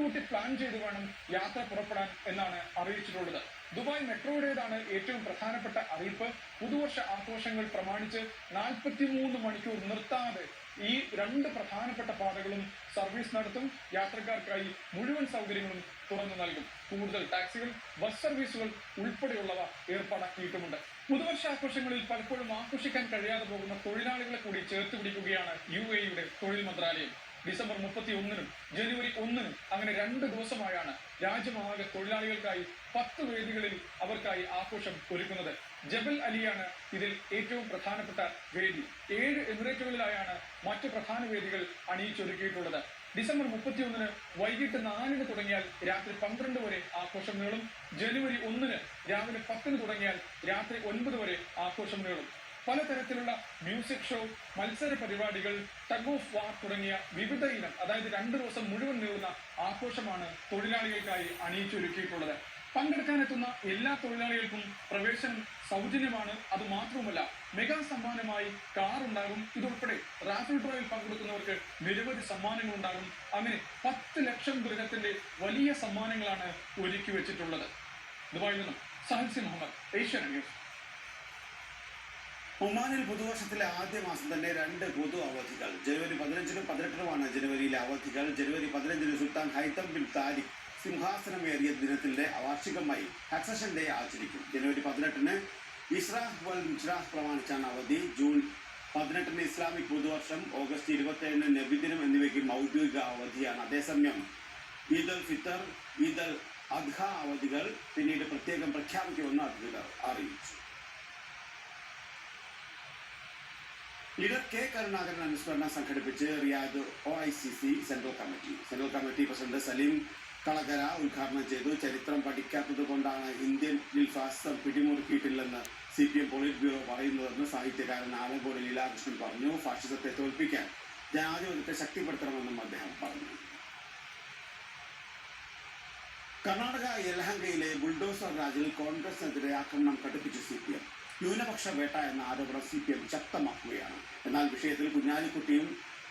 മുൻകൂട്ടി പ്ലാൻ ചെയ്ത് വേണം യാത്ര പുറപ്പെടാൻ എന്നാണ് അറിയിച്ചിട്ടുള്ളത്. ദുബായ് മെട്രോയുടേതാണ് ഏറ്റവും പ്രധാനപ്പെട്ട അറിയിപ്പ്. പുതുവർഷ ആഘോഷങ്ങൾ പ്രമാണിച്ച് 43 മണിക്കൂർ നിർത്താതെ ഈ 2 പ്രധാനപ്പെട്ട പാതകളും സർവീസ് നടത്തും. യാത്രക്കാർക്കായി മുഴുവൻ സൗകര്യങ്ങളും തുറന്നു നൽകും. കൂടുതൽ ടാക്സികൾ, ബസ് സർവീസുകൾ ഉൾപ്പെടെയുള്ളവ ഏർപ്പാടാക്കിയിട്ടുമുണ്ട്. പുതുവർഷാഘോഷങ്ങളിൽ പലപ്പോഴും ആഘോഷിക്കാൻ കഴിയാതെ പോകുന്ന തൊഴിലാളികളെ കൂടി ചേർത്ത് പിടിക്കുകയാണ് UAEയുടെ തൊഴിൽ മന്ത്രാലയം. ഡിസംബർ 31-നും ജനുവരി 1-നും അങ്ങനെ 2 ദിവസമായാണ് രാജ്യമാകെ തൊഴിലാളികൾക്കായി 10 വേദികളിൽ അവർക്കായി ആഘോഷം ഒരുക്കുന്നത്. ജബൽ അലിയാണ് ഇതിൽ ഏറ്റവും പ്രധാനപ്പെട്ട വേദി. 7 എമിറേറ്റുകളിലായാണ് മറ്റ് പ്രധാന വേദികൾ അണിയിച്ചൊരുക്കിയിട്ടുള്ളത്. ഡിസംബർ 31-ന് വൈകിട്ട് 4-ന് തുടങ്ങിയാൽ രാത്രി 12 വരെ ആഘോഷം നീളും. ജനുവരി 1-ന് രാവിലെ 10-ന് തുടങ്ങിയാൽ രാത്രി 9 വരെ ആഘോഷം നീളും. പലതരത്തിലുള്ള മ്യൂസിക് ഷോ, മത്സര പരിപാടികൾ, ടഗ് ഓഫ് വാർ തുടങ്ങിയ വിവിധ ഇനം, അതായത് 2 ദിവസം മുഴുവൻ നീളുന്ന ആഘോഷമാണ് തൊഴിലാളികൾക്കായി അണിയിച്ചൊരുക്കിയിട്ടുള്ളത്. പങ്കെടുക്കാനെത്തുന്ന എല്ലാ തൊഴിലാളികൾക്കും പ്രവേശനം സൗജന്യമാണ്. അതുമാത്രവുമല്ല, മെഗാ സമ്മാനമായി കാർ ഉണ്ടാകും. ഇതുൾപ്പെടെ റാഫിൾ ഡ്രോയിൽ പങ്കെടുക്കുന്നവർക്ക് നിരവധി സമ്മാനങ്ങൾ ഉണ്ടാകും. അങ്ങനെ 10 ലക്ഷം ദിർഹത്തിന്റെ വലിയ സമ്മാനങ്ങളാണ് ഒരുക്കി വെച്ചിട്ടുള്ളത്. ദുബായിൽ നിന്നും സാഹിൽ മുഹമ്മദ്, ഏഷ്യാനെറ്റ് ന്യൂസ്. ഒമാനിൽ പുതുവർഷത്തിലെ ആദ്യ മാസം തന്നെ 2 പൊതു അവധികൾ. ജനുവരി 15-നും 18-നുമാണ് ജനുവരിയിലെ അവധികൾ. ജനുവരി 15-ന് സുൽത്താൻ ഹൈതം ബിൻ താരിഖ് സിംഹാസനമേറിയ ദിനത്തിന്റെ വാർഷികമായി സക്സഷൻ ഡേ ആചരിക്കും. ജനുവരി 18-ന് ഇസ്രാഹ് വൽ മിജ്റാഹ് പ്രമാണിച്ചാണ് അവധി. ജൂൺ 18-ന് ഇസ്ലാമിക് പുതുവർഷം, ഓഗസ്റ്റ് 27-ന് നബിദിനം എന്നിവയ്ക്ക് ഔദ്യോഗിക അവധിയാണ്. അതേസമയം ഈദ് അൽ ഫിത്തർ, ഈദ് അൽ അദ്ഹ അവധികൾ പിന്നീട് പ്രത്യേകം പ്രഖ്യാപിക്കുമെന്ന് അധികൃതർ അറിയിച്ചു. ലീഡർ കെ കരുണാകരൻ അനുസ്മരണം സംഘടിപ്പിച്ച് Riyadh OICC central committee president Saleem Kalakara ഉദ്ഘാടനം ചെയ്തു. ചരിത്രം പഠിക്കാത്തത് കൊണ്ടാണ് ഇന്ത്യൻ ഫാസിസം പിടിമുറുക്കിയിട്ടില്ലെന്ന് CPM പോളിറ്റ് ബ്യൂറോ പറയുന്നതെന്ന് സാഹിത്യകാരൻ ആലങ്കോട് ലീലാകൃഷ്ണൻ പറഞ്ഞു. ഫാഷിസത്തെ തോൽപ്പിക്കാൻ ജനാധിപത്യത്തെ ശക്തിപ്പെടുത്തണമെന്നും അദ്ദേഹം പറഞ്ഞു. കർണാടക യലഹങ്കയിലെ ബുൾഡോസർ രാജിൽ കോൺഗ്രസിനെതിരെ ആക്രമണം കടുപ്പിച്ചു CPM. ന്യൂനപക്ഷ വേട്ട എന്ന ആരോപണം CPM ശക്തമാക്കുകയാണ്. എന്നാൽ വിഷയത്തിൽ കുഞ്ഞാലിക്കുട്ടിയും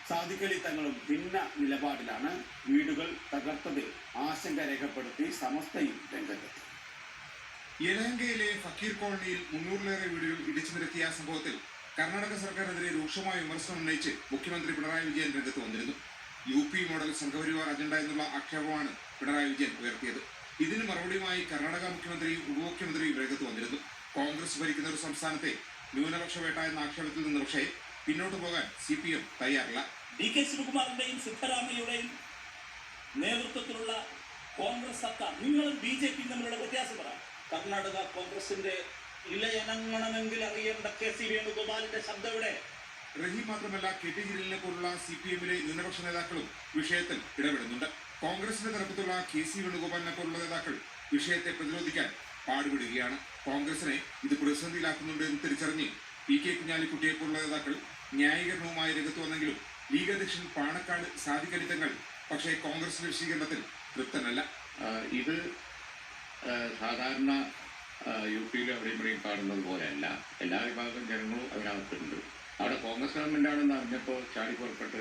സാദിഖലി തങ്ങളും ഭിന്ന നിലപാടിലാണ്. വീടുകൾ തകർത്തതിൽ ആശങ്ക രേഖപ്പെടുത്തി സമസ്തയും രംഗത്തെത്തി. യലഹങ്കയിലെ ഫക്കീർ കോളനിയിൽ 300-ലേറെ വീടുകൾ ഇടിച്ചു നിരത്തിയ സംഭവത്തിൽ കർണാടക സർക്കാരിനെതിരെ രൂക്ഷമായ വിമർശനം ഉന്നയിച്ച് മുഖ്യമന്ത്രി പിണറായി വിജയൻ രംഗത്ത് വന്നിരുന്നു. UP മോഡൽ സംഘപരിവാർ അജണ്ട എന്നുള്ള ആക്ഷേപമാണ് പിണറായി വിജയൻ ഉയർത്തിയത്. ഇതിന് മറുപടിയുമായി കർണാടക മുഖ്യമന്ത്രിയും ഉപമുഖ്യമന്ത്രിയും രംഗത്ത് വന്നിരുന്നു. കോൺഗ്രസ് ഭരിക്കുന്ന ഒരു സംസ്ഥാനത്തെ ന്യൂനപക്ഷ വേട്ട എന്ന ആക്ഷേപത്തിൽ നിന്ന് പക്ഷേ പിന്നോട്ട് പോകാൻ CPM തയ്യാറല്ല. DK ശിവകുമാറിന്റെയും സിദ്ധരാമയ്യയുടെയും നേതൃത്വത്തിലുള്ള കോൺഗ്രസ് സർക്കാർ, നിങ്ങളും BJPയും തമ്മിലുള്ള വ്യത്യാസം പറയാം. കർണാടക കോൺഗ്രസിന്റെ ഇലയനങ്ങണമെങ്കിൽ അറിയേണ്ട KC വേണുഗോപാലിന്റെ ശബ്ദം ഇവിടെ. റഹീം മാത്രമല്ല, KT ജലീലിനെ പോലുള്ള CPM-ലെ ന്യൂനപക്ഷ നേതാക്കളും വിഷയത്തിൽ ഇടപെടുന്നുണ്ട്. കോൺഗ്രസിന്റെ തലപ്പത്തുള്ള KC വേണുഗോപാലിനെ പോലുള്ള നേതാക്കൾ വിഷയത്തെ പ്രതിരോധിക്കാൻ പാടുപെടുകയാണ്. കോൺഗ്രസിനെ ഇത് പ്രതിസന്ധിയിലാക്കുന്നുണ്ട് എന്ന് തിരിച്ചറിഞ്ഞ് PK കുഞ്ഞാലിക്കുട്ടിയെ പോലുള്ള നേതാക്കൾ ന്യായീകരണവുമായി രംഗത്ത് വന്നെങ്കിലും ലീഗ് അധ്യക്ഷൻ പാണക്കാട് സാദിഖലി തങ്ങൾ പക്ഷേ കോൺഗ്രസിന്റെ വിശദീകരണത്തിൽ തൃപ്തനല്ല. ഇത് സാധാരണ UP-യിലും അവിടെയും ഇവിടെയും കാണുന്നത് പോലെയല്ല. എല്ലാ വിഭാഗം ജനങ്ങളും അതിനകത്തുണ്ട്. അവിടെ കോൺഗ്രസ് ഗവൺമെന്റാണെന്ന് അറിഞ്ഞപ്പോൾ ചാടി പുറപ്പെട്ട്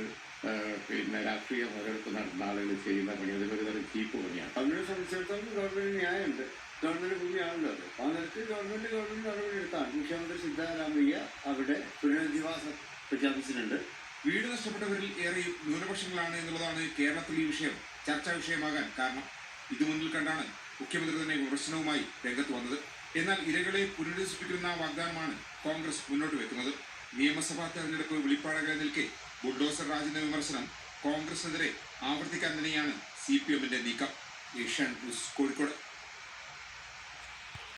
പിന്നെ രാഷ്ട്രീയ മുതലെടുപ്പ് നടത്തുന്ന ആളുകൾ ചെയ്യുന്ന പണി അതൊരു തരം ചീപ്പ് പണിയാണ്. അതിനെ സംബന്ധിച്ചിടത്തോളം ഗവൺമെന്റ് ന്യായമുണ്ട്. ഗവൺമെന്റ് ഭൂമിയാണല്ലോ അത്. ആ നിരക്ക് ഗവൺമെന്റ് നടപടിയെടുത്താണ്. മുഖ്യമന്ത്രി സിദ്ധരാമയ്യ അവിടെ പുനരധിവാസം പ്രഖ്യാപിച്ചിട്ടുണ്ട്. വീട് നഷ്ടപ്പെട്ടവരിൽ ഏറെയും ന്യൂനപക്ഷങ്ങളാണ് എന്നുള്ളതാണ് കേരളത്തിൽ ഈ വിഷയം ചർച്ചാ വിഷയമാകാൻ കാരണം. ഇത് മുന്നിൽ കണ്ടാണ് മുഖ്യമന്ത്രി തന്നെ വിമർശനവുമായി രംഗത്ത് വന്നത്. എന്നാൽ ഇരകളെ പുനരധിവസിപ്പിക്കുന്ന വാഗ്ദാനമാണ് കോൺഗ്രസ് മുന്നോട്ട് വെക്കുന്നത്. നിയമസഭാ തെരഞ്ഞെടുപ്പ് വെളിപ്പാടകെ നിൽക്കെ ബുൾഡോസർ രാജിന്റെ വിമർശനം കോൺഗ്രസിനെതിരെ ആവർത്തിക്കാൻ തന്നെയാണ് CPM-ന്റെ നീക്കം. ഏഷ്യാനെറ്റ് ന്യൂസ്, കോഴിക്കോട്.